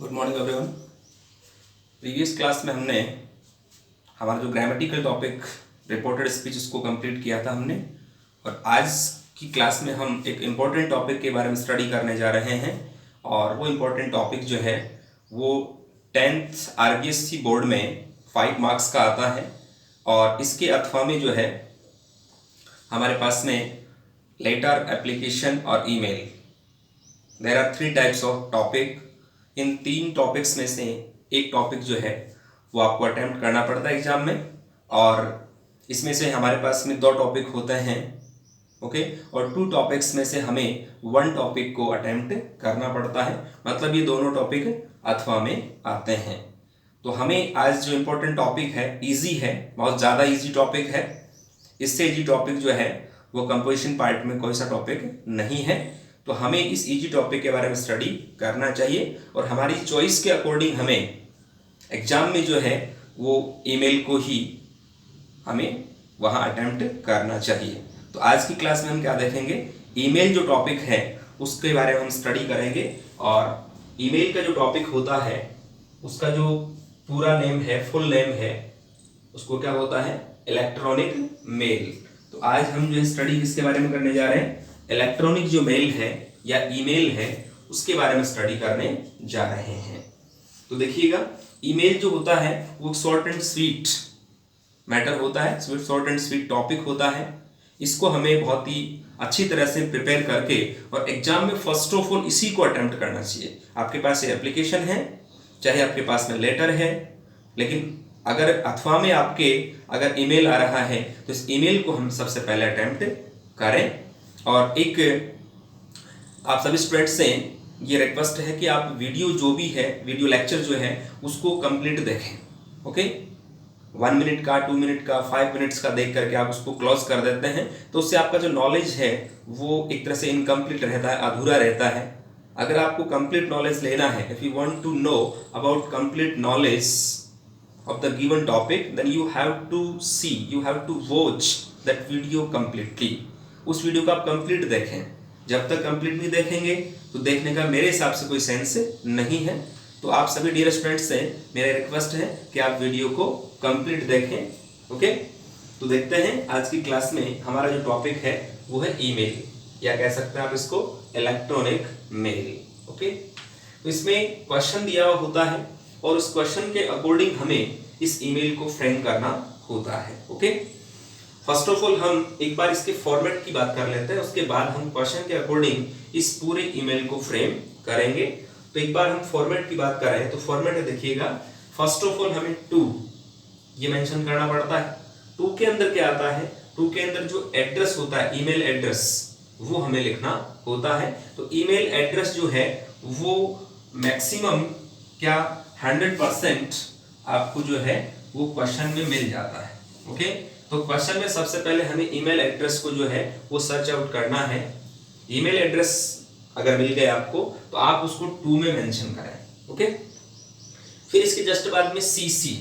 Good morning everyone. Previous class में हमने हमारा जो ग्रामेटिकल टॉपिक रिपोर्टेड स्पीच उसको कंप्लीट किया था हमने, और आज की क्लास में हम एक इम्पॉर्टेंट टॉपिक के बारे में स्टडी करने जा रहे हैं। और वो इम्पॉर्टेंट टॉपिक जो है वो 10th RBSC बोर्ड में 5 मार्क्स का आता है। और इसके अथवा में जो है हमारे पास में लेटर, एप्लीकेशन और email, there are 3 types of topic. इन 3 टॉपिक्स में से एक टॉपिक जो है वो आपको अटेम्प्ट करना पड़ता है एग्जाम में, और इसमें से हमारे पास में 2 टॉपिक होते हैं, ओके। और 2 टॉपिक्स में से हमें 1 टॉपिक को अटेम्प्ट करना पड़ता है, मतलब ये दोनों टॉपिक अथवा में आते हैं। तो हमें आज जो इम्पोर्टेंट टॉपिक है इजी है, बहुत ज़्यादा इजी टॉपिक है। इससे इजी टॉपिक जो है वो कंपोजिशन पार्ट में कोई सा टॉपिक नहीं है। तो हमें इस इजी टॉपिक के बारे में स्टडी करना चाहिए, और हमारी चॉइस के अकॉर्डिंग हमें एग्जाम में जो है वो ईमेल को ही हमें वहाँ अटेम्प्ट करना चाहिए। तो आज की क्लास में हम क्या देखेंगे, ईमेल जो टॉपिक है उसके बारे में हम स्टडी करेंगे। और ईमेल का जो टॉपिक होता है उसका जो पूरा नेम है, फुल नेम है, उसको क्या होता है, इलेक्ट्रॉनिक मेल। तो आज हम जो है स्टडी किसके बारे में करने जा रहे हैं, इलेक्ट्रॉनिक जो मेल है या ईमेल है उसके बारे में स्टडी करने जा रहे हैं। तो देखिएगा, ईमेल जो होता है वो शॉर्ट एंड स्वीट मैटर होता है, शॉर्ट एंड स्वीट टॉपिक होता है। इसको हमें बहुत ही अच्छी तरह से प्रिपेयर करके और एग्जाम में फर्स्ट ऑफ ऑल इसी को अटेम्प्ट करना चाहिए। आपके पास ये एप्लीकेशन है, चाहे आपके पास में लेटर है, लेकिन अगर अथवा में आपके अगर ईमेल आ रहा है तो इस ईमेल को हम सबसे पहले अटेम्प्ट करें। और एक आप सभी स्टूडेंट्स से ये रिक्वेस्ट है कि आप वीडियो जो भी है, वीडियो लेक्चर जो है उसको कंप्लीट देखें, ओके। 1 मिनट का, 2 मिनट का, 5 मिनट्स का देख करके आप उसको क्लोज कर देते हैं तो उससे आपका जो नॉलेज है वो एक तरह से इनकम्प्लीट रहता है, अधूरा रहता है। अगर आपको कंप्लीट नॉलेज लेना है, if you want to know about complete knowledge of the given topic, then you have to see, you have to watch that video completely। उस वीडियो को आप कंप्लीट देखें। जब तक कंप्लीट नहीं देखेंगे तो देखने का मेरे हिसाब से कोई सेंस नहीं है। तो आप सभी डियर स्टूडेंट्स से मेरा रिक्वेस्ट है कि आप वीडियो को कंप्लीट देखें, ओके। तो देखते हैं आज की क्लास में हमारा जो टॉपिक है वो है ईमेल, या कह सकते हैं आप इसको इलेक्ट्रॉनिक मेल, ओके। तो इसमें क्वेश्चन दिया हुआ होता है और उस क्वेश्चन के अकॉर्डिंग हमें इस ईमेल को फ्रेम करना होता है, ओके। फर्स्ट ऑफ ऑल हम एक बार इसके फॉर्मेट की बात कर लेते हैं, उसके बाद हम क्वेश्चन के अकॉर्डिंग इस पूरे ईमेल को फ्रेम करेंगे। तो एक बार हम फॉर्मेट की बात करें तो फॉर्मेट देखिएगा, फर्स्ट ऑफ ऑल हमें टू ये मेंशन करना पड़ता है। टू के अंदर क्या आता है, टू के अंदर जो एड्रेस होता है, ईमेल एड्रेस, वो हमें लिखना होता है। तो ईमेल एड्रेस जो है वो मैक्सिमम क्या 100% आपको जो है वो क्वेश्चन में मिल जाता है, ओके। तो क्वेश्चन में सबसे पहले हमें ईमेल एड्रेस को जो है वो सर्च आउट करना है। ईमेल एड्रेस अगर मिल गया आपको तो आप उसको 2 में मेंशन करें, ओके। फिर इसके जस्ट बाद में CC,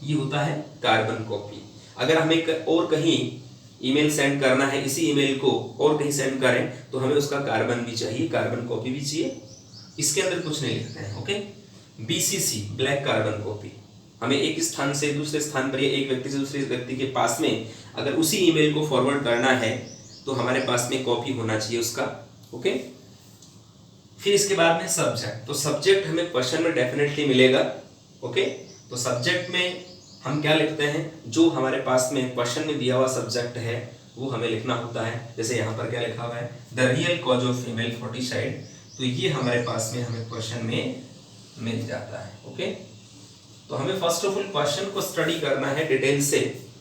ये होता है कार्बन कॉपी। अगर हमें और कहीं ईमेल सेंड करना है, इसी ईमेल को और कहीं सेंड करें तो हमें उसका कार्बन भी चाहिए, कार्बन कॉपी भी चाहिए। इसके अंदर कुछ नहीं लिखते हैं, okay. BCC, black carbon copy, हमें एक स्थान से दूसरे स्थान पर या एक व्यक्ति से दूसरे व्यक्ति के पास में अगर उसी ईमेल को फॉरवर्ड करना है तो हमारे पास में कॉपी होना चाहिए उसका, ओके। फिर इसके बाद में सब्जेक्ट, तो सब्जेक्ट हमें क्वेश्चन में डेफिनेटली मिलेगा, ओके। तो सब्जेक्ट में हम क्या लिखते हैं, जो हमारे पास में क्वेश्चन में दिया हुआ सब्जेक्ट है वो हमें लिखना होता है। जैसे यहाँ पर क्या लिखा हुआ है, the real cause of female foeticide, तो ये हमारे पास में हमें क्वेश्चन में मिल जाता है, ओके। तो हमें फर्स्ट ऑफ ऑल क्वेश्चन को स्टडी करना है डिटेल से,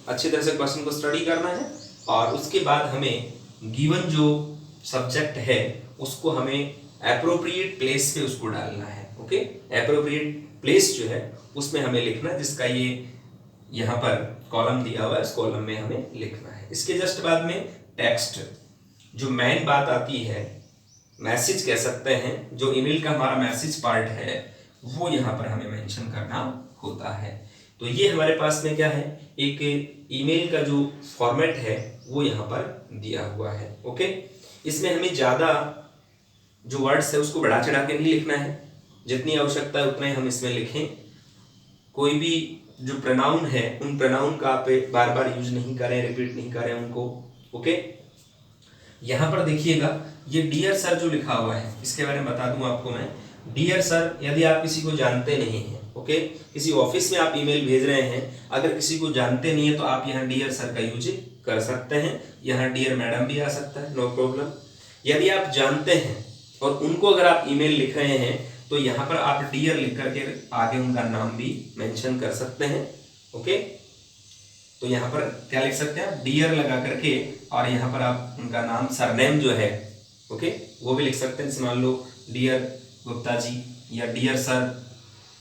अच्छी तरह से क्वेश्चन को स्टडी करना है, और उसके बाद हमें गिवन जो सब्जेक्ट है उसको हमें एप्रोप्रिएट प्लेस पे उसको डालना है, ओके। एप्रोप्रिएट प्लेस जो है उसमें हमें लिखना है, जिसका ये यहाँ पर कॉलम दिया हुआ है, इस कॉलम में हमें लिखना है। इसके जस्ट बाद में टेक्स्ट, जो मेन बात आती है, मैसेज कह सकते हैं, जो ईमेल का हमारा मैसेज पार्ट है वो यहाँ पर हमें मेंशन करना होता है। तो ये हमारे पास में क्या है, एक ईमेल का जो फॉर्मेट है वो यहाँ पर दिया हुआ है, ओके। इसमें हमें ज़्यादा जो वर्ड्स है उसको बढ़ा चढ़ा के नहीं लिखना है, जितनी आवश्यकता है उतना ही हम इसमें लिखें। कोई भी जो प्रोनाउन है उन प्रोनाउन का आप बार बार यूज नहीं करें, रिपीट नहीं करें उनको। ओके, यहाँ पर देखिएगा ये डियर सर जो लिखा हुआ है इसके बारे में बता दूं आपको मैं। डियर सर, यदि आप किसी को जानते नहीं हैं, ओके, किसी ऑफिस में आप ईमेल भेज रहे हैं, अगर किसी को जानते नहीं है तो आप यहाँ डियर सर का यूज कर सकते हैं। यहाँ डियर मैडम भी आ सकता है, नो प्रॉब्लम। यदि आप जानते हैं और उनको अगर आप ईमेल लिख रहे हैं तो यहाँ पर आप डियर लिख करके आगे उनका नाम भी मेंशन कर सकते हैं। ओके, तो यहाँ पर क्या लिख सकते हैं, डियर लगा करके, और यहाँ पर आप उनका नाम, सरनेम जो है, ओके, वो भी लिख सकते हैं। जैसे मान लो डियर गुप्ता जी या डियर सर,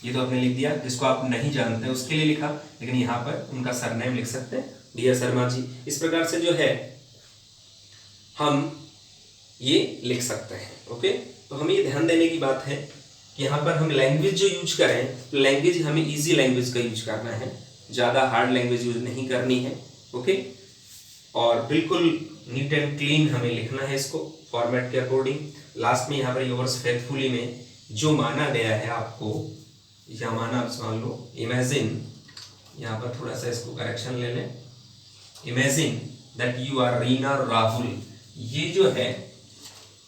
ये तो आपने लिख दिया। जिसको आप नहीं जानते उसके लिए लिखा, लेकिन यहाँ पर उनका सरनेम लिख सकते हैं, डियर शर्मा जी। इस प्रकार से जो है हम ये लिख सकते हैं। ओके, तो हमें ये ध्यान देने की बात है कि यहाँ पर हम लैंग्वेज जो यूज करें तो लैंग्वेज हमें इजी लैंग्वेज का यूज करना है, ज़्यादा हार्ड लैंग्वेज यूज नहीं करनी है। ओके, और बिल्कुल नीट एंड क्लीन हमें लिखना है इसको फॉर्मेट के अकॉर्डिंग। लास्ट में यहाँ पर योर्स फेथफुली में जो माना गया है आपको, या माना मान लो इमेजिन, यहाँ पर थोड़ा सा इसको करेक्शन ले लें, imagine that you are Reena Rahul, ये जो है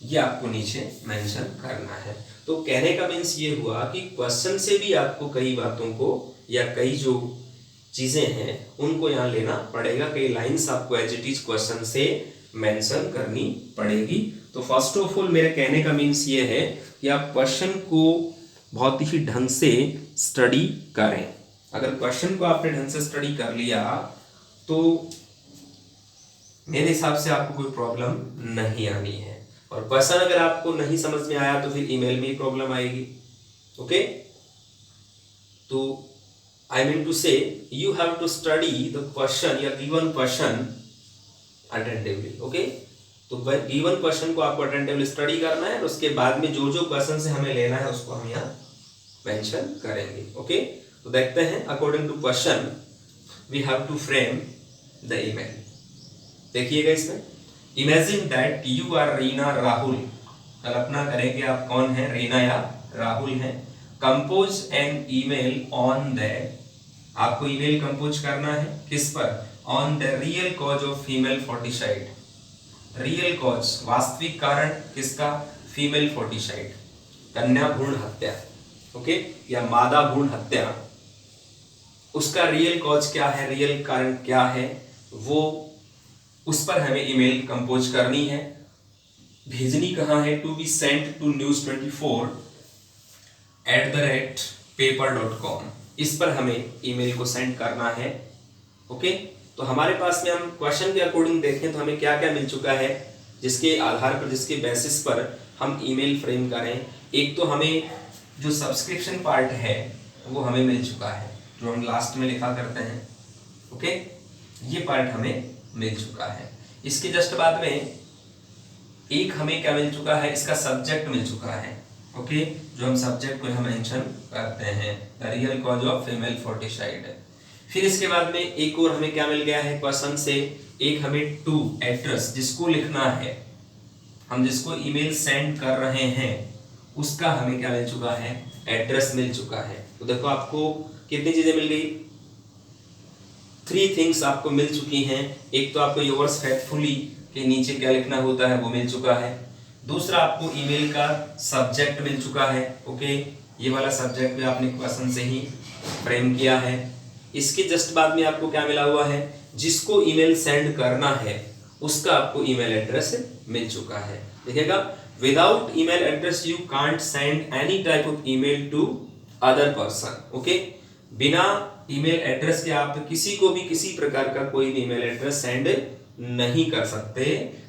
ये आपको नीचे मेंशन करना है। तो कहने का मीन्स ये हुआ कि क्वेश्चन से भी आपको कई बातों को या कई जो चीजें हैं उनको यहाँ लेना पड़ेगा, कई लाइंस आपको एज इट इज क्वेश्चन से मेंशन करनी पड़ेगी। तो फर्स्ट ऑफ ऑल मेरे कहने का मीन्स ये है कि आप क्वेश्चन को बहुत ही ढंग से स्टडी करें। अगर क्वेश्चन को आपने ढंग से स्टडी कर लिया तो मेरे हिसाब से आपको कोई प्रॉब्लम नहीं आनी है। और क्वेश्चन अगर आपको नहीं समझ में आया तो फिर ईमेल में ही प्रॉब्लम आएगी। ओके, तो I mean to say you have to study the question या गिवन क्वेश्चन अटेंटिवली। ओके, तो गिवन क्वेश्चन को आपको अटेंटिवली स्टडी करना है और उसके बाद में जो जो क्वेश्चन से हमें लेना है उसको हम यहाँ मेंशन करेंगे। ओके, तो देखते हैं according to question we have to frame the email. देखिएगा इसमें, imagine that you are Reena Rahul, कल्पना करें कि आप कौन हैं, रीना या राहुल हैं। Compose an email on that, आपको ईमेल कंपोज करना है किस पर, on the real cause of female foeticide. Real cause, वास्तविक कारण किसका, फीमेल फोर्टिसाइड, कन्या भ्रूण हत्या। ओके, या मादा भ्रूण हत्या, उसका रियल कॉज क्या है, रियल कारण क्या है, वो उस पर हमें ईमेल कंपोज करनी है। भेजनी कहाँ है, to be sent to news24@paper.com, इस पर हमें ईमेल को सेंड करना है। ओके, तो हमारे पास में हम क्वेश्चन के अकॉर्डिंग देखें तो हमें क्या क्या मिल चुका है, जिसके आधार पर, जिसके बेसिस पर हम ईमेल फ्रेम करें। एक तो हमें जो सब्सक्रिप्शन पार्ट है वो हमें मिल चुका है, जो हम लास्ट में लिखा करते हैं। ओके, ये पार्ट हमें मिल चुका है। इसके जस्ट बाद में एक हमें क्या मिल चुका है, इसका सब्जेक्ट मिल चुका है। ओके, जो हम सब्जेक्ट को यहाँ मेंशन करते हैं, the real cause of female foeticide. फिर इसके बाद में एक और हमें क्या मिल गया है क्वेश्चन से, एक हमें टू एड्रेस, जिसको लिखना है, हम जिसको ईमेल सेंड कर रहे हैं उसका हमें क्या मिल चुका है, एड्रेस मिल चुका है। तो देखो आपको कितनी चीजें मिल गई, 3 थिंग्स आपको मिल चुकी हैं। एक तो आपको योर्स फेथफुली के नीचे क्या लिखना होता है वो मिल चुका है। दूसरा आपको ईमेल का सब्जेक्ट मिल चुका है। ओके, ये वाला सब्जेक्ट भी आपने क्वेश्चन से ही फ्रेम किया है। इसके जस्ट बाद में आपको क्या मिला हुआ है, जिसको ईमेल सेंड करना है उसका आपको ईमेल एड्रेस मिल चुका है। देखिएगा, without email address you can't send any type of email to other person. Okay, बिना ईमेल एड्रेस के आप किसी को भी किसी प्रकार का कोई भी ईमेल एड्रेस सेंड नहीं कर सकते।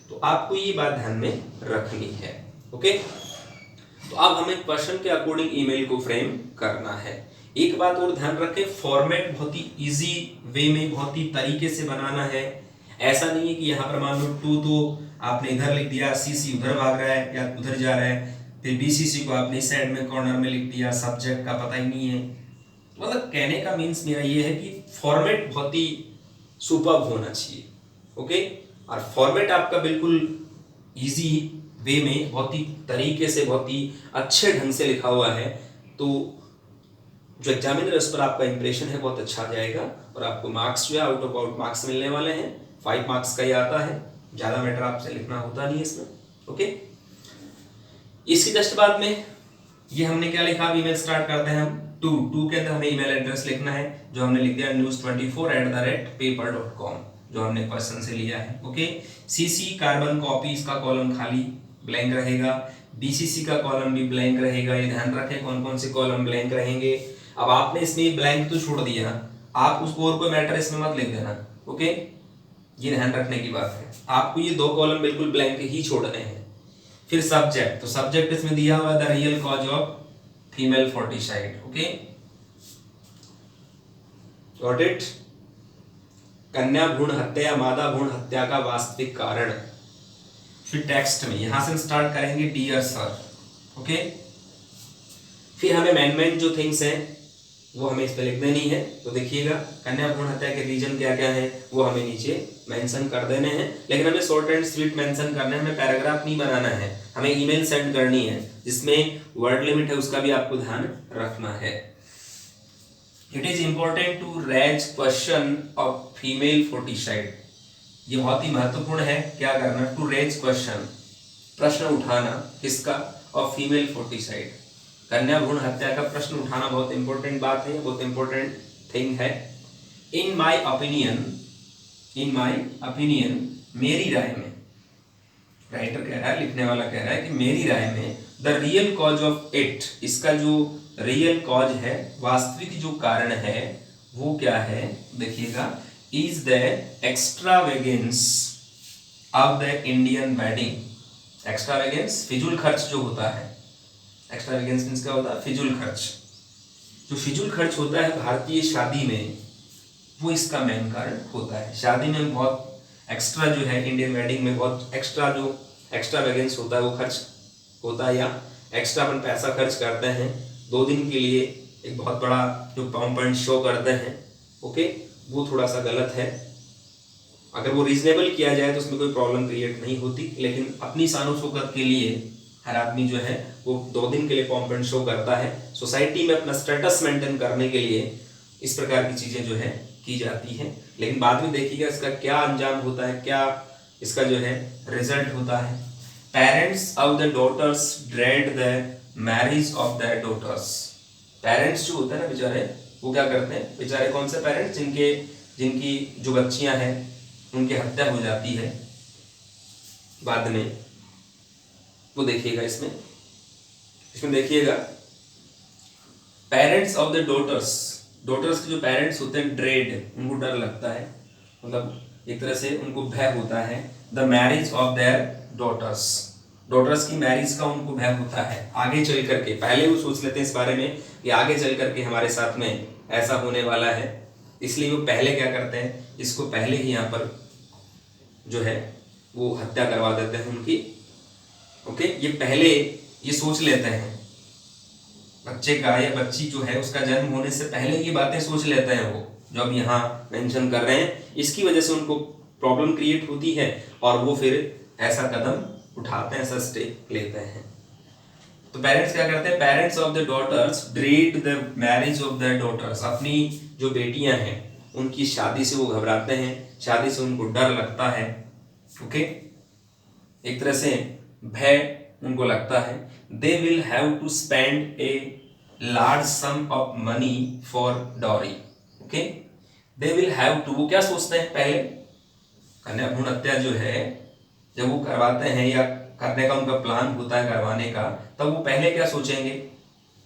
तो आपको ये बात ध्यान में रखनी है। ओके, तो अब हमें क्वेश्चन के अकॉर्डिंग ईमेल को फ्रेम करना है। एक बात और ध्यान रखें, फॉर्मेट बहुत ही इजी वे में, बहुत ही तरीके से बनाना है। ऐसा नहीं है कि यहाँ पर मान लो टू तो आपने इधर लिख दिया, सीसी उधर भाग रहा है या उधर जा रहा है, फिर बीसीसी को आपने साइड में कॉर्नर में लिख दिया, सब्जेक्ट का पता ही नहीं है। मतलब कहने का मीन्स मेरा ये है कि फॉर्मेट बहुत ही सुपर्ब होना चाहिए। ओके, और फॉर्मेट आपका बिल्कुल इजी वे में, बहुत ही तरीके से, बहुत ही अच्छे ढंग से लिखा हुआ है। तो जो एग्जामिनर है उस पर आपका इंप्रेशन है बहुत अच्छा जाएगा और आपको मार्क्स जो है आउट ऑफ आउट मार्क्स मिलने वाले हैं। 5 मार्क्स का ही आता है, ज़्यादा मैटर आपसे लिखना होता नहीं है इसमें। ओके, इसके जस्ट बाद में ये हमने क्या लिखा, ईमेल स्टार्ट करते हैं हम। टू के अंदर हमें ईमेल एड्रेस लिखना है जो हमने लिख दिया news24@paper.com, जो हमने क्वेश्चन से लिया है। ओके, सीसी कार्बन कॉपी, इसका कॉलम खाली ब्लैंक रहेगा। बीसीसी का कॉलम भी ब्लैंक रहेगा। ये ध्यान रखें कौन कौन से कॉलम ब्लैंक रहेंगे। अब आपने इसमें ब्लैंक तो छोड़ दिया, आप उसको और कोई मैटर इसमें मत लिख देना। ओके, ये ध्यान रखने की बात है, आपको ये 2 कॉलम बिल्कुल ब्लैंक ही छोड़ने हैं। फिर सब्जेक्ट, तो सब्जेक्ट इसमें दिया हुआ है the real cause of female foeticide. Okay, got it. कन्या भ्रूण हत्या या मादा भ्रूण हत्या का वास्तविक कारण। फिर टेक्स्ट में यहां से स्टार्ट करेंगे डियर सर। ओके, फिर हमें मैन जो थिंग्स हैं वो हमें इस पे लिख देनी है। तो देखिएगा कन्या भ्रूण हत्या के रीजन क्या क्या है वो हमें नीचे मेंशन कर देने हैं, लेकिन हमें शॉर्ट एंड स्वीट मेंशन करना है, हमें पैराग्राफ नहीं बनाना है। हमें ईमेल सेंड करनी है जिसमें वर्ड लिमिट है उसका भी आपको ध्यान रखना है। It is important to raise question of female foeticide. ये बहुत ही महत्वपूर्ण है, क्या करना, टू रेज क्वेश्चन, प्रश्न उठाना, किसका, ऑफ फीमेल फोर्टिसाइड, कन्या भ्रूण हत्या का प्रश्न उठाना बहुत इंपॉर्टेंट बात है, बहुत इंपॉर्टेंट थिंग है। इन माय ओपिनियन, मेरी राय में, राइटर कह रहा है, लिखने वाला कह रहा है कि मेरी राय में the real cause of it, इसका जो रियल कॉज है, वास्तविक जो कारण है वो क्या है, देखिएगा, is the extravagance of the Indian wedding. Extravagance फिजूल खर्च जो होता है, एक्स्ट्रावेगेंस मींस क्या होता है, फिजूल खर्च। जो फिजूल खर्च होता है भारतीय शादी में वो इसका मेन कारण होता है। शादी में बहुत एक्स्ट्रा जो है, इंडियन वेडिंग में बहुत एक्स्ट्रा जो एक्स्ट्रावेगेंस होता है वो खर्च होता है, या एक्स्ट्रा अपन पैसा खर्च करते हैं 2 दिन के लिए, एक बहुत बड़ा जो पॉम्प एंड शो करते हैं। ओके, वो थोड़ा सा गलत है। अगर वो रीजनेबल किया जाए तो उसमें कोई प्रॉब्लम क्रिएट नहीं होती, लेकिन अपनी शान शौकत के लिए हर आदमी जो है वो 2 दिन के लिए पॉम्प एंड शो करता है, सोसाइटी में अपना स्टेटस मेंटेन करने के लिए इस प्रकार की चीजें जो है की जाती है। लेकिन बाद में देखिएगा इसका क्या अंजाम होता है, क्या इसका जो है रिजल्ट होता है। Parents of the daughters dread the marriage of the daughters. Parents जो होते हैं ना बेचारे, वो क्या करते हैं, बेचारे कौन से पेरेंट्स, जिनकी जो बच्चियां हैं उनकी हत्या हो जाती है बाद में, वो देखिएगा इसमें देखिएगा पेरेंट्स ऑफ द डॉटर्स के जो पेरेंट्स होते हैं ड्रेड, उनको डर लगता है, मतलब एक तरह से उनको भय होता है, the marriage of their daughters की मैरिज का उनको भय होता है आगे चल करके। पहले वो सोच लेते हैं इस बारे में कि आगे चल करके हमारे साथ में ऐसा होने वाला है, इसलिए वो पहले क्या करते हैं, इसको पहले ही यहाँ पर जो है वो हत्या करवा देते हैं उनकी। ओके, ये पहले ये सोच लेते हैं, बच्चे का या बच्ची जो है उसका जन्म होने से पहले ये बातें सोच लेते हैं वो, जो अब यहाँ मेंशन कर रहे हैं। इसकी वजह से उनको प्रॉब्लम क्रिएट होती है और वो फिर ऐसा कदम उठाते हैं, ऐसा स्टेप लेते हैं। तो पेरेंट्स क्या करते हैं, parents of the daughters dread the marriage of the daughters, अपनी जो बेटियां हैं उनकी शादी से वो घबराते हैं, शादी से उनको डर लगता है। ओके, एक तरह से भय उनको लगता है। They will have to spend a large sum of money for dowry. Okay, they will have to, वो क्या सोचते हैं, पहले कन्या भ्रूण हत्या जो है जब वो करवाते हैं या करने का उनका प्लान होता है करवाने का, तब वो पहले क्या सोचेंगे,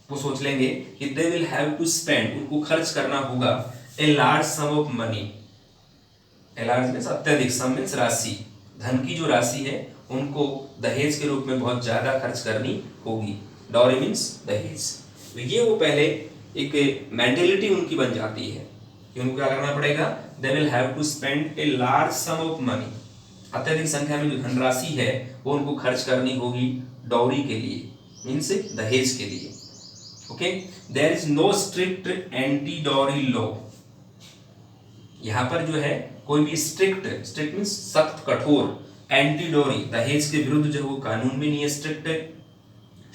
वो सोच लेंगे कि they will have to spend, उनको खर्च करना होगा, a large sum of money, a large means अत्यधिक, सम मींस राशि, धन की जो राशि है उनको दहेज के रूप में बहुत ज्यादा खर्च करनी होगी। डॉरी मींस दहेज। तो ये वो पहले एक मेंटेलिटी उनकी बन जाती है कि उनको क्या करना पड़ेगा, they will have to spend a large sum of money, अत्यधिक संख्या में जो धनराशि है वो उनको खर्च करनी होगी डॉरी के लिए, मींस दहेज के लिए। Okay, there is no strict anti dowry law, यहाँ पर जो है कोई भी स्ट्रिक्ट मींस सख्त कठोर, एंटी डॉरी दहेज के विरुद्ध जो वो कानून भी नहीं है, स्ट्रिक्ट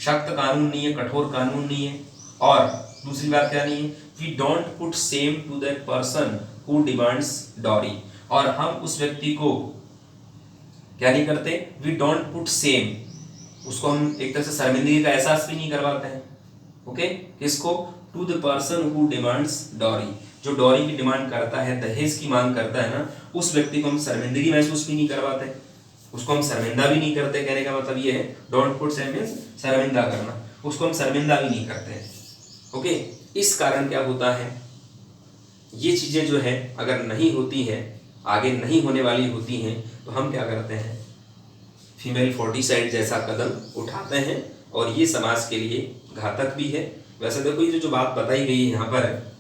सख्त कानून नहीं है, कठोर कानून नहीं है। और दूसरी बात क्या नहीं है, we don't put shame to that person who demands dowry, और हम उस व्यक्ति को क्या नहीं करते, वी डोंट पुट सेम, उसको हम एक तरह से शर्मिंदगी का एहसास भी नहीं करवाते हैं। ओके, किसको, to the person who demands dowry, जो डॉरी की डिमांड करता है, दहेज की मांग करता है ना, उस व्यक्ति को हम शर्मिंदगी महसूस भी नहीं करवाते, उसको हम शर्मिंदा भी नहीं करते। कहने का मतलब ये है, डोंट पुट सेम मींस शर्मिंदा करना, उसको हम शर्मिंदा भी नहीं करते हैं। ओके, इस कारण क्या होता है, ये चीजें जो है अगर नहीं होती है, आगे नहीं होने वाली होती हैं, तो हम क्या करते हैं, फीमेल फोर्टिसाइड जैसा कदम उठाते हैं, और ये समाज के लिए घातक भी है। वैसे देखो ये जो बात बताई गई है यहाँ पर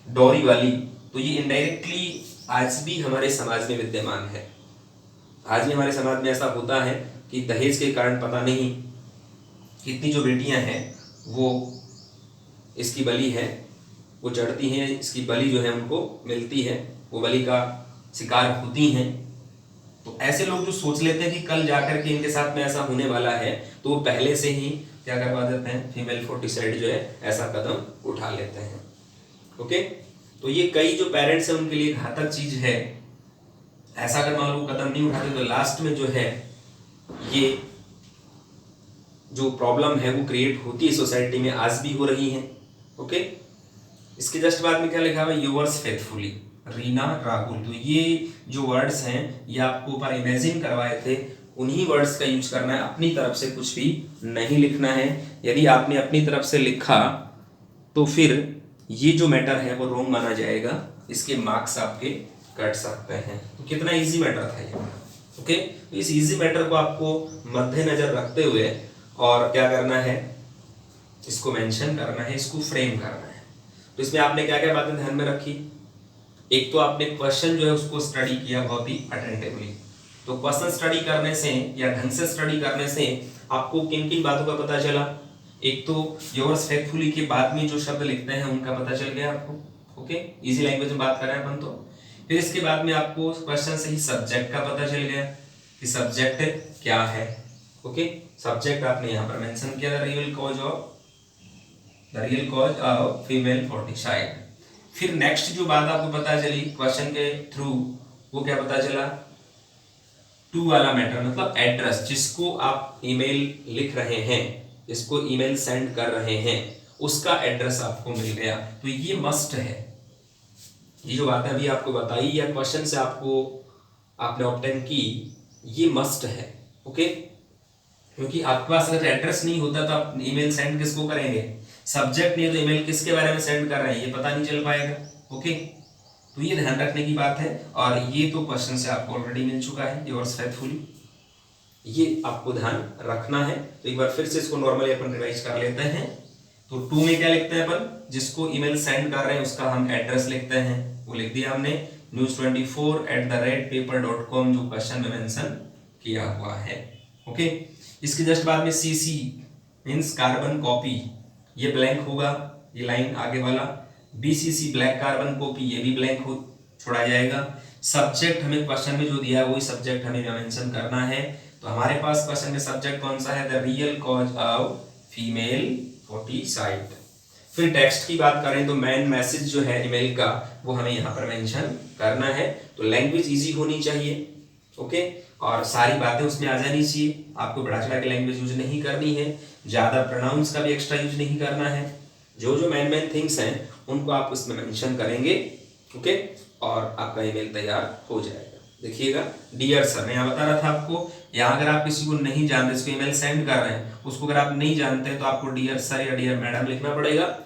डॉरी वाली, तो ये इनडायरेक्टली आज भी हमारे समाज में विद्यमान है। आज भी हमारे समाज में ऐसा होता है कि दहेज के कारण पता नहीं कितनी जो बेटियां हैं वो इसकी बलि है, वो चढ़ती हैं, इसकी बलि जो है उनको मिलती है, वो बलि का शिकार होती हैं। तो ऐसे लोग जो सोच लेते हैं कि कल जाकर के इनके साथ में ऐसा होने वाला है, तो वो पहले से ही क्या करवा देते हैं, फीमेल फोर्टिसाइड जो है ऐसा कदम उठा लेते हैं। ओके, तो ये कई जो पेरेंट्स हैं उनके लिए घातक चीज है। ऐसा अगर मान लो कदम नहीं उठाते तो लास्ट में जो है ये जो प्रॉब्लम है वो क्रिएट होती है सोसाइटी में, आज भी हो रही है। ओके, इसके जस्ट बाद में क्या लिखा हुआ है, यूवर्स फेथफुली रीना राहुल। तो ये जो वर्ड्स हैं ये आपको ऊपर इमेजिन करवाए थे, उन्हीं वर्ड्स का यूज करना है, अपनी तरफ से कुछ भी नहीं लिखना है। यदि आपने अपनी तरफ से लिखा तो फिर ये जो मैटर है वो रॉन्ग माना जाएगा, इसके मार्क्स आपके कट सकते हैं। तो कितना इजी मैटर था ये। ओके, तो इस इजी मैटर को आपको मद्देनजर रखते हुए और क्या करना है, इसको मेंशन करना है, इसको फ्रेम करना है। तो इसमें आपने क्या क्या बातें ध्यान में रखी, एक तो आपने क्वेश्चन जो है उसको स्टडी किया बहुत ही अटेंटिवली। तो क्वेश्चन स्टडी करने से या ढंग से स्टडी करने से आपको किन किन बातों का पता चला, एक तो योर्स फेथफुली के बाद में जो शब्द लिखते हैं उनका पता चल गया आपको। ओके, इजी लैंग्वेज में बात कर रहे हैं अपन। तो फिर इसके बाद में आपको क्वेश्चन से ही सब्जेक्ट का पता चल गया कि सब्जेक्ट क्या है। ओके, सब्जेक्ट आपने यहाँ पर मेंशन किया, the real cause of female foeticide. फिर नेक्स्ट जो बात आपको पता चली क्वेश्चन के थ्रू, वो क्या पता चला, टू वाला मैटर, मतलब एड्रेस, जिसको आप ईमेल लिख रहे हैं, जिसको ईमेल सेंड कर रहे हैं, उसका एड्रेस आपको मिल गया। तो ये मस्ट है, ये जो बातें अभी आपको बताई या क्वेश्चन से आपको आपने ऑब्टेन की, ये मस्ट है। ओके, क्योंकि आपके पास अगर एड्रेस नहीं होता तो आप ईमेल सेंड किसको करेंगे, सब्जेक्ट नहीं है तो ईमेल किसके बारे में सेंड कर रहे हैं ये पता नहीं चल पाएगा। ओके, तो ये ध्यान रखने की बात है। और ये तो क्वेश्चन से आपको ऑलरेडी मिल चुका है, योर्स फेथफुली, ये आपको ध्यान रखना है। तो एक बार फिर से इसको नॉर्मली अपन रिवाइज कर लेते हैं। तो टू में क्या लिखते हैं अपन, जिसको ईमेल सेंड कर रहे हैं उसका हम एड्रेस लिखते हैं, वो लिख दिया हमने news24@paper.com, जो क्वेश्चन में मेंशन किया हुआ है। ओके, इसके जस्ट बाद में सीसी मींस कार्बन कॉपी, ये ब्लैंक होगा, ये लाइन आगे वाला। बीसीसी ब्लैक कार्बन कॉपी, ये भी ब्लैंक हो छोड़ा जाएगा। सब्जेक्ट हमें क्वेश्चन में जो दिया है वही सब्जेक्ट हमें मेंशन करना है। तो हमारे पास क्वेश्चन में सब्जेक्ट कौन सा है, the real cause of female foeticide. फिर टेक्स्ट की बात करें तो मेन मैसेज जो है ईमेल का वो हमें यहाँ पर मेंशन करना है। तो लैंग्वेज इजी होनी चाहिए। ओके, और सारी बातें उसमें आ जानी चाहिए, आपको बढ़ा चढ़ा के लैंग्वेज यूज नहीं करनी है, ज्यादा प्रोनाउंस का भी एक्स्ट्रा यूज नहीं करना है। जो जो मेन थिंग्स हैं उनको आप उसमें मेंशन करेंगे। ओके, और आपका ईमेल तैयार हो जाएगा। देखिएगा, डियर सर, मैं यहाँ बता रहा था आपको, यहाँ अगर आप किसी को नहीं जानते, इसको ईमेल सेंड कर रहे हैं, उसको अगर आप नहीं जानते तो आपको डियर सर या डियर मैडम लिखना पड़ेगा।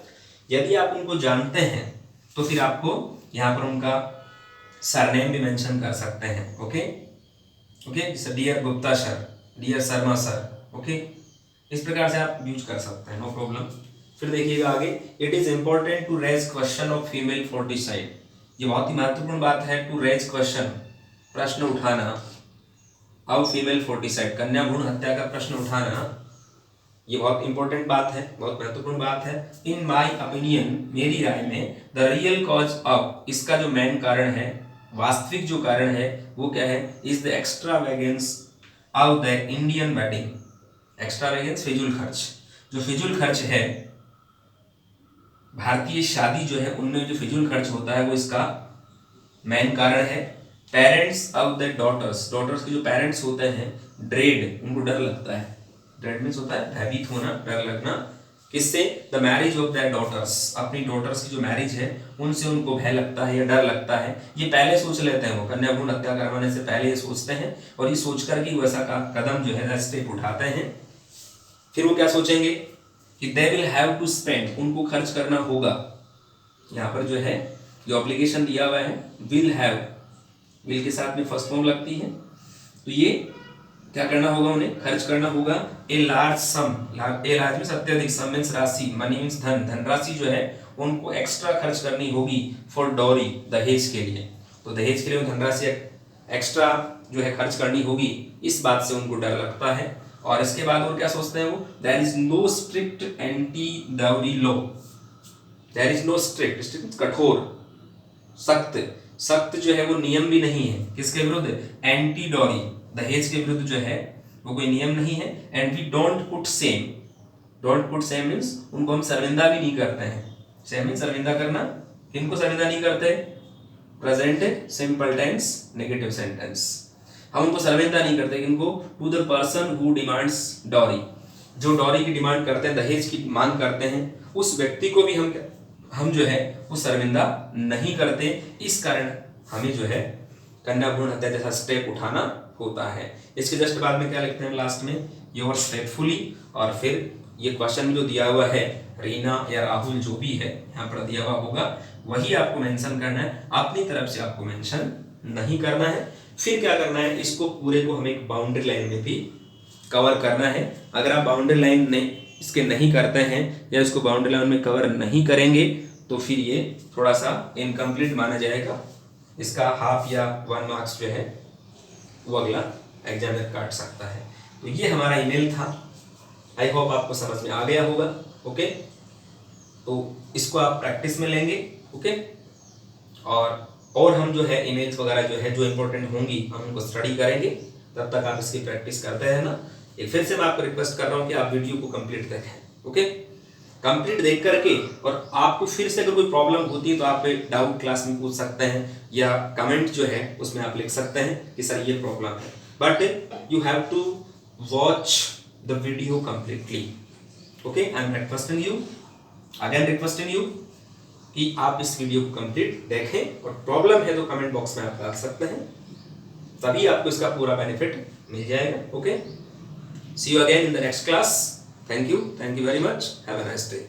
यदि आप उनको जानते हैं तो फिर आपको यहाँ पर उनका सरनेम भी मेंशन कर सकते हैं। ओके ओके, जैसे dear Gupta sir, dear Sharma sir. Okay, इस प्रकार से आप यूज कर सकते हैं, नो प्रॉब्लम। फिर देखिएगा आगे, it is important to raise question of female foeticide. ये बहुत ही महत्वपूर्ण बात है, टू रेज क्वेश्चन, प्रश्न उठाना, ऑफ फीमेल फोर्टिसाइड, कन्या भ्रूण हत्या का प्रश्न उठाना, ये बहुत इंपॉर्टेंट बात है, बहुत महत्वपूर्ण बात है। इन माय ओपिनियन, मेरी राय में, द रियल कॉज ऑफ, इसका जो मेन कारण है, वास्तविक जो कारण है वो क्या है, is the extravagance of the Indian wedding. Extravagance फिजूल खर्च, जो फिजूल खर्च है भारतीय शादी जो है उनमें जो फिजूल खर्च होता है वो इसका मेन कारण है। Parents of the daughters, daughters के जो पेरेंट्स होते हैं, ड्रेड, उनको डर लगता है। ड्रेड मीन्स होता है भयभीत होना, डर लगना। किससे? The marriage of the daughters, अपनी डॉटर्स की जो मैरिज है उनसे उनको भय लगता है या डर लगता है। ये पहले सोच लेते हैं, वो कन्या भ्रूण हत्या करवाने से पहले ये सोचते हैं, और ये सोच कर कि वैसा कदम जो है स्टेप उठाते हैं। फिर वो क्या सोचेंगे कि they will have to spend, उनको खर्च करना होगा। यहाँ पर जो है जो ऑब्लिगेशन दिया हुआ है विल हैव, विल के साथ में फर्स्ट फॉर्म लगती है, तो ये क्या करना होगा, उन्हें खर्च करना होगा। A large some, A large means अत्यधिक, सम मींस राशि, मनी मींस धन, धनराशि जो है उनको एक्स्ट्रा खर्च करनी होगी फॉर डॉरी, दहेज के लिए। तो दहेज के लिए धनराशि एक्स्ट्रा जो है खर्च करनी होगी, इस बात से उनको डर लगता है। और इसके बाद और क्या सोचते हैं वो, there is no strict anti dowry law, there is no strict, strict कठोर, सख्त, सख्त जो है वो नियम भी नहीं है किसके विरुद्ध, एंटी डॉरी, दहेज के विरुद्ध जो है वो कोई नियम नहीं है। And we don't put shame, don't put shame means उनको हम शर्मिंदा भी नहीं करते हैं। सेम मीन्स शर्मिंदा करना, किनको शर्मिंदा नहीं करते, present simple tense negative sentence, हम उनको शर्मिंदा नहीं करते किनको, to the person who demands dowry, जो डॉरी की डिमांड करते हैं, दहेज की मांग करते हैं, उस व्यक्ति को भी हम जो है वो शर्मिंदा नहीं करते। इस कारण हमें जो है कन्या भ्रूण हत्या जैसा स्टेप उठाना होता है। इसके जस्ट बाद में क्या लिखते हैं लास्ट में, योर्स फेथफुली, और फिर ये क्वेश्चन जो दिया हुआ है रीना या राहुल जो भी है यहाँ पर दिया हुआ होगा वही आपको मेंशन करना है, अपनी तरफ से आपको मेंशन नहीं करना है। फिर क्या करना है, इसको पूरे को हमें एक बाउंड्री लाइन में भी कवर करना है। अगर आप बाउंड्री लाइन ने इसके नहीं करते हैं या इसको बाउंड्री लाइन में कवर नहीं करेंगे तो फिर ये थोड़ा सा इनकम्प्लीट माना जाएगा, इसका हाफ या 1 मार्क्स जो है वो अगला एग्जामिनर काट सकता है। तो ये हमारा ईमेल था, आई होप आपको समझ में आ गया होगा। ओके, तो इसको आप प्रैक्टिस में लेंगे। ओके, और हम जो है ईमेल्स वगैरह जो है जो इंपॉर्टेंट होंगी हम उनको स्टडी करेंगे, तब तक आप इसकी प्रैक्टिस करते रहना। एक फिर से मैं आपको रिक्वेस्ट कर रहा हूँ कि आप वीडियो को कंप्लीट देखें। ओके, कंप्लीट देख करके, और आपको फिर से अगर कोई प्रॉब्लम होती है तो आप डाउट क्लास में पूछ सकते हैं या कमेंट जो है उसमें आप लिख सकते हैं कि सर ये प्रॉब्लम है, but you have to watch the video completely. Okay, I am requesting you, again requesting you कि आप इस वीडियो को कंप्लीट देखें, और प्रॉब्लम है तो कमेंट बॉक्स में आप डाल सकते हैं, तभी आपको इसका पूरा बेनिफिट मिल जाएगा। Okay, see you again in the next class. Thank you very much. Have a nice day.